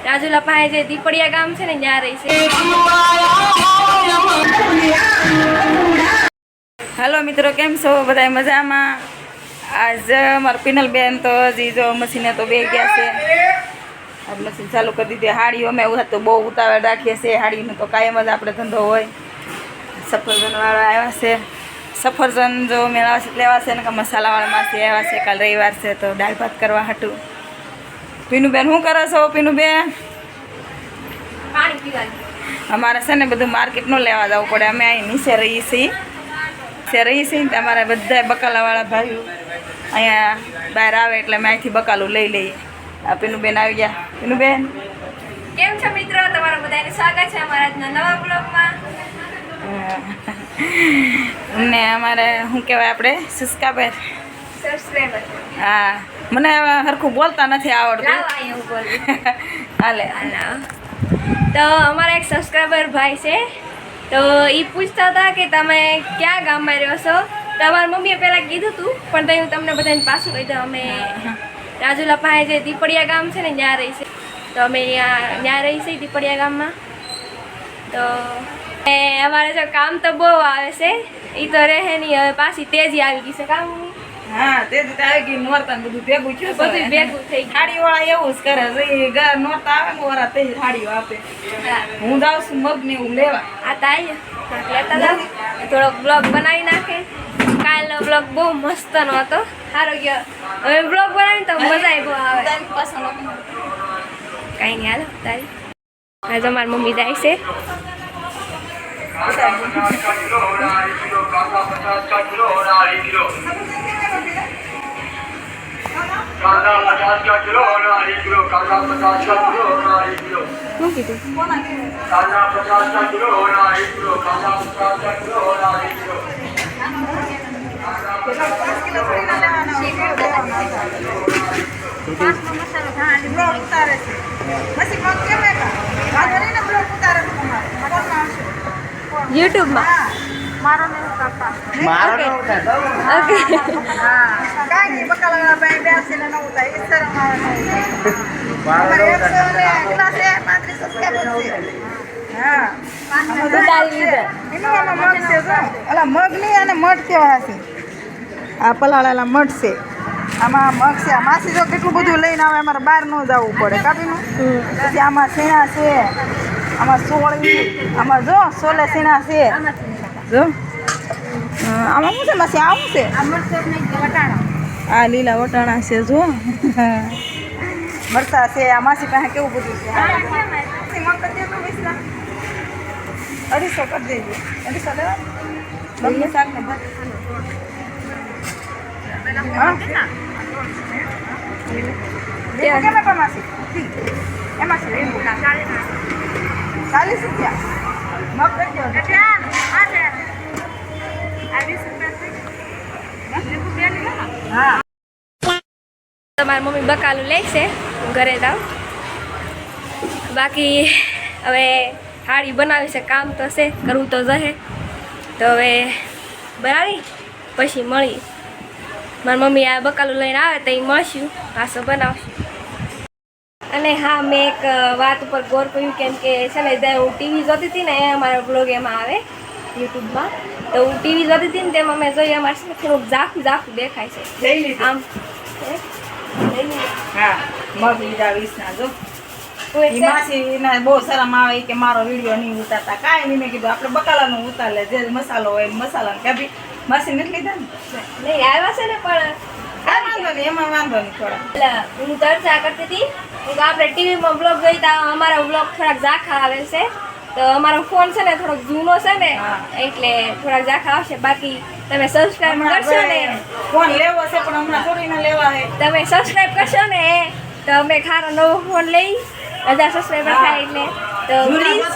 રાજુલા પાસે જે દીપડિયા ગામ છે ને ત્યાં રહી છે. હાલો મિત્રો, કેમ છો બધા? મજામાં? આજ મારા પિનલબેન તો હજી જો મશીને તો બે ગયા છે. મશીન ચાલુ કરી દીધી. હાડીઓ અમે તો બહુ ઉતાવળ રાખીએ છીએ. હાડીનો તો કાયમ જ આપણે ધંધો હોય. સફરજનવાળા આવ્યા છે. સફરજન જો મેળવા છે લેવા છે ને કે મસાલાવાળા માસી આવ્યા છે. કાલ રવિવાર છે તો દાળ ભાત કરવા હાટું. પીનુબેન શું કરો છો? પીનુબેન પાણી પીવાનું. અમારે છે ને બધું માર્કેટનું લેવા જવું પડે. અમે અહીં નીચે રહીએ છીએ. તમારા બધા બકાલાવાળા ભાઈઓ અહીંયા બહાર આવે એટલે અમે અહીંથી બકાલું લઈ લઈએ. આ પીનુબેન આવી ગયા. પીનુબેન કેમ છો મિત્રો? તમારા બધાને સ્વાગત છે અમારા આજના નવા બ્લોગમાં. ને અમારે શું કહેવાય આપણે સબસ્ક્રાઈબર. હા, મને સરખું બોલતા નથી આવડતું. હાલે તો અમારા એક સબસ્ક્રાઈબર ભાઈ છે, તો એ પૂછતા હતા કે તમે ક્યાં ગામમાં રહ્યો છો. તો અમારી મમ્મીએ પહેલાં કીધું હતું, પણ તો હું તમને બધાને પાછું કહી દઉં. અમે રાજુલા પાસે જે દીપડિયા ગામ છે ને ત્યાં રહી છે. તો અમે ત્યાં રહી છીએ દીપડિયા ગામમાં. તો અમારે જો કામ તો બહુ આવે છે. એ તો રહે નહીં, હવે પાછી તેજી આવી ગઈ છે કામ. હા, તેજી તો આવી ગઈ. નોરતા બધું ભેગું થયું, બધું ભેગું થઈ ગયું. થાળીવાળા એવું જ કરે છે. નોરતા આવે ને ઓરા તે થાળીઓ આપે. હું જાઉં છું મગ ને એવું લેવા. આ તો આવી લેતા જાવ, થોડોક બ્લોગ બનાવી નાખે. કાલનો બ્લોગ બહુ મસ્તનો હતો, સારો ગયો. હવે બ્લોગ બનાવીને તો મજા બહુ આવે. કાંઈ નહીં, હાલો તારી. હા, તમારી મમ્મી જાય છે. શું કીધું? યુટ્યુબમાં મારો ને ઓકે. કાંઈ બકાલા ભાઈ બેસીને ન ઉતારે ઇન્સ્ટાગ્રામ આવે મગ નહીં અને મઠ કેવા છે. આ પલાળેલા મઠ છે. આમાં મગ છે. આ માસી જો કેટલું બધું લઈને આવે. અમારે બહાર ન જવું પડે કાપીનું. પછી આમાં શેણા છે, આમાં સોળી, આમાં જો સોલે શેણા છે. જો આમાં શું છે માસી? આવું છે આ લીલા વટાણા છે. જો મરચા છે. આ માસી પાસે કેવું બધું છે. 250 કરી દેજો. 250 લેવા બગને શાક ને ભાત. એમાં છે 40 રૂપિયા મગ કરજો. હા, તમારી મમ્મી બકાલું લે છે, ઘરે જાવ. બાકી હવે થાળી બનાવી છે, કામ તો છે, કરવું તો જશે. તો હવે બનાવી પછી મળી. મારી મમ્મી આ બકાલું લઈને આવે તો એ મળશું, પાછો બનાવશું. અને હા, મેં એક વાત ઉપર ગૌર કર્યું, કેમ કે છે ને હું ટીવી જોતી હતી ને, એ અમારો બ્લોગ એમાં આવે યુટ્યુબમાં. તો હું ટીવી જોતી હતી ને તેમાં મેં જોયું અમારે છે ને થોડુંક ઝાખું ઝાખું દેખાય છે. આમ હા, મગ લીધા 20 ના. જો માસીને બહુ શરમ આવે કે મારો વિડીયો નહીં ઉતારતા. કાંઈ નહીં, મેં કીધું આપણે બકાલાનું ઉતારે, જે મસાલો હોય મસાલાનો. કે ભાઈ માસી નથી લીધા ને? નહીં આવ્યા છે ને, પણ વાંધો નહીં, એમાં વાંધો નહીં. થોડા હું ચર્ચા કરતી હતી કે આપણે ટીવીમાં બ્લોગ જોઈ તો અમારા બ્લોગ થોડાક ઝાખા આવે છે. તો અમારો ફોન છે ને થોડોક જૂનો છે ને, એટલે થોડાક ઝાખા આવશે. બાકી તમે સબસ્ક્રાઈબ કરશો ને, ફોન લેવો છે પણ હમણાં થોડી ના લેવા છે. તમે સબસ્ક્રાઈબ કરશો ને તો અમે ખારો નવો ફોન લઈ 1000 સબસ્ક્રાઈબર થાય એટલે. તો પ્લીઝ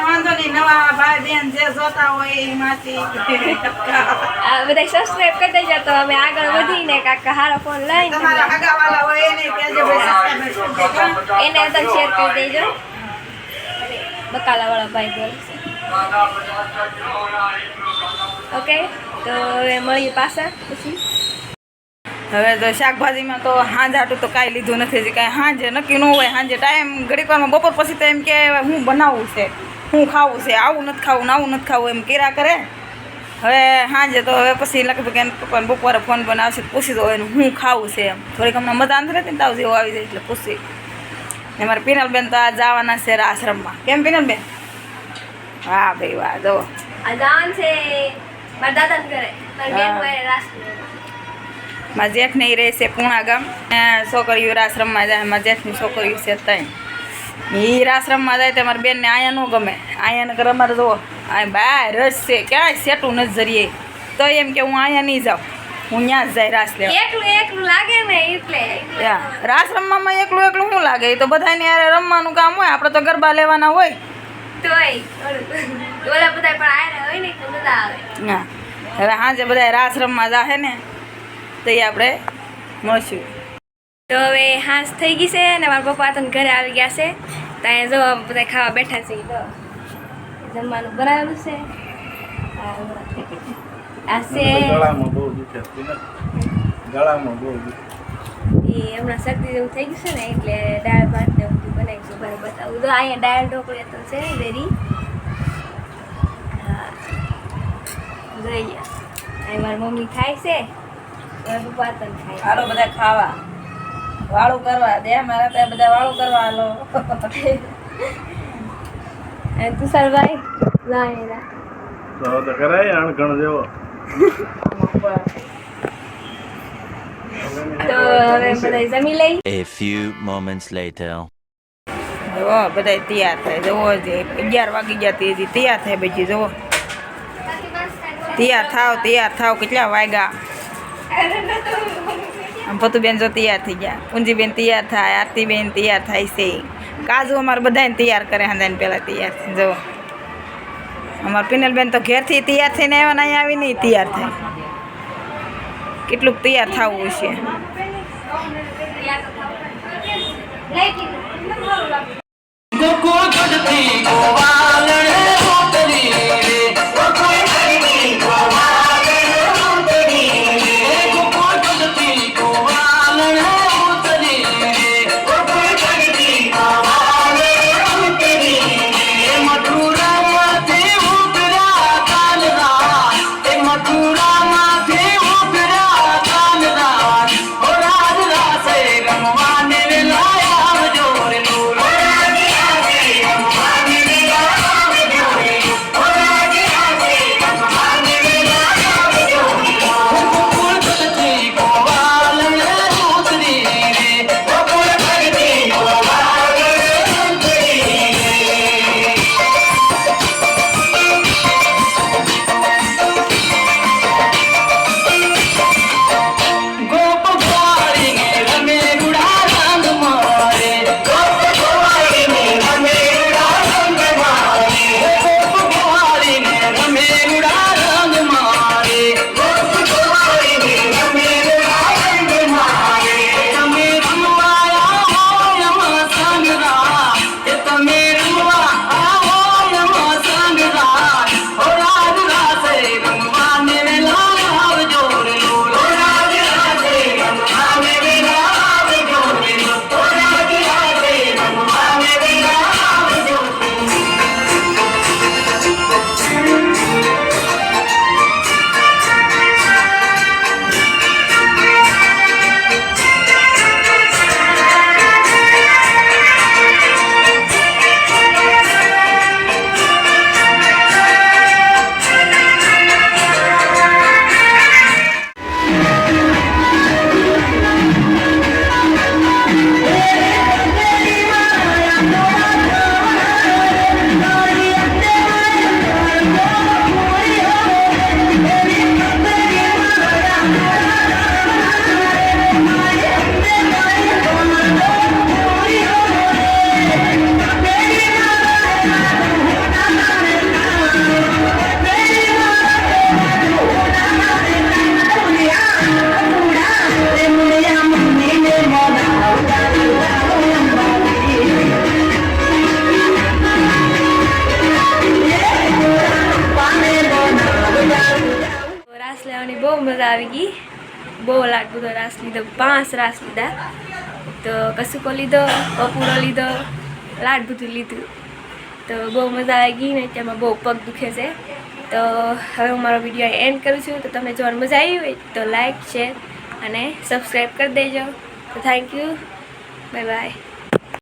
વાંધો નહીં, નવા ભાઈ બેન જે જોતા હોય એમાંથી આ બધા સબસ્ક્રાઈબ કરી દેજો. તો અમે આગળ વધીને કાંઈક સારો ફોન લઈને તમારા હગાવાલા હોય એને કહેજો, એને અંદર શેર કરી દેજો. બકાલાવાળા ભાઈ બોલે છે. ઓકે, તો હવે મળીએ પાછા પછી. હવે તો શાકભાજીમાં તો હાંજ આટું તો કાંઈ લીધું નથી જે કાંઈ હાંજે નક્કી ન હોય. હાંજે ટાઈમ ઘડીક વારમાં બપોર પછી તો એમ કે હું બનાવવું છે, હું ખાવું છે, આવું નથી ખાવું ને આવું નથી ખાવું એમ કર્યા કરે. હવે હાંજે તો હવે પછી લગભગ એને પપ્પાને બપોરે ફોન બનાવશે પૂછી દો એને હું ખાવું છે એમ. થોડીક હમણાં મજા નથી રહેતી ને તાવ જેવો આવી જાય એટલે પૂછી. ને મારા પિનલબેન તો આ જવાના છે આશ્રમમાં. કેમ પિનલબેન? વાહ ભાઈ વાહ. જો છે મારા દાદાને ઘરે મારા જેઠને એ રહે છે પૂણા ગામ. છોકરીઓ આશ્રમમાં જાય. મારા જેઠની છોકરીઓ છે ત્યાં એ આશ્રમમાં જાય તો મારી બેનને અહીંયા ન ગમે. અહીંયા નગર અમારે જુઓ આ બહાર રસ છે, ક્યાંય સેટું નથી જરીએ તો એમ કે હું અહીંયા નહીં જાઉં, હું ત્યાં જ જાય રાસ લેવા. એકલું લાગે ને એટલે રાસ રમવામાં એકલું શું લાગે? એ તો બધાને યાર રમવાનું કામ હોય, આપણે તો ગરબા લેવાના હોય. હા હવે હાજે બધા રાસ રમવા જાહે ને તો એ આપણે મળશું. તો હવે હાંસ થઈ ગઈ છે અને મારા પપ્પા તો ઘરે આવી ગયા છે. ત્યાં જો બધા ખાવા બેઠા છે. તો જમવાનું બનાવેલું છે. આ છે એ હમણાં શરદી જેવું થઈ ગયું છે ને એટલે દાળ ભાત ને બધું બનાવીશું. ઘરે બતાવું તો અહીંયા દાળ ઢોકળી તો છે વેરી. હા જોઈએ અહીં મારી મમ્મી ખાય છે, મારા પપ્પા તો ખાય. હાલો બધા ખાવા વાળું કરવા દે. મારા ત્યાં બધા વાળું કરવા હાલો. તુષારભાઈ લાયેલા તો કરાય અણઘણ જેવો. તો હવે બધા જમી લઈ. A few moments later. જુઓ બધા તૈયાર થાય. જુઓ જે 11 વાગી ગયા તે હજી તૈયાર થાય. બીજી જુઓ તૈયાર થાવ કેટલા વાગ્યા. આમ ફતુબેન જો તૈયાર થઈ ગયા, પુંજીબેન તૈયાર થાય, આરતીબેન તૈયાર થાય છે, કાજુ અમારે બધાને તૈયાર કરે. હાંદાને પહેલાં તૈયાર થાય. જો અમારા પિનલબેન તો ઘેરથી તૈયાર થઈને આવ્યા ને અહીંયા આવીને તૈયાર થાય. કેટલુંક તૈયાર થવું છે. બહુ મજા આવી ગઈ. બહુ લાડ બધો રાસ લીધો, 5 રાસ લીધા. તો કસુકો લીધો, કપૂરો લીધો, લાડ બધું લીધું. તો બહુ મજા આવી ગઈ ને તેમાં બહુ પગ દુખે છે. તો હવે હું મારો વિડીયો એન્ડ કરું છું. તો તમને જોવાની મજા આવી હોય તો લાઈક, શેર અને સબસ્ક્રાઈબ કરી દેજો. તો થેન્ક યુ, બાય બાય.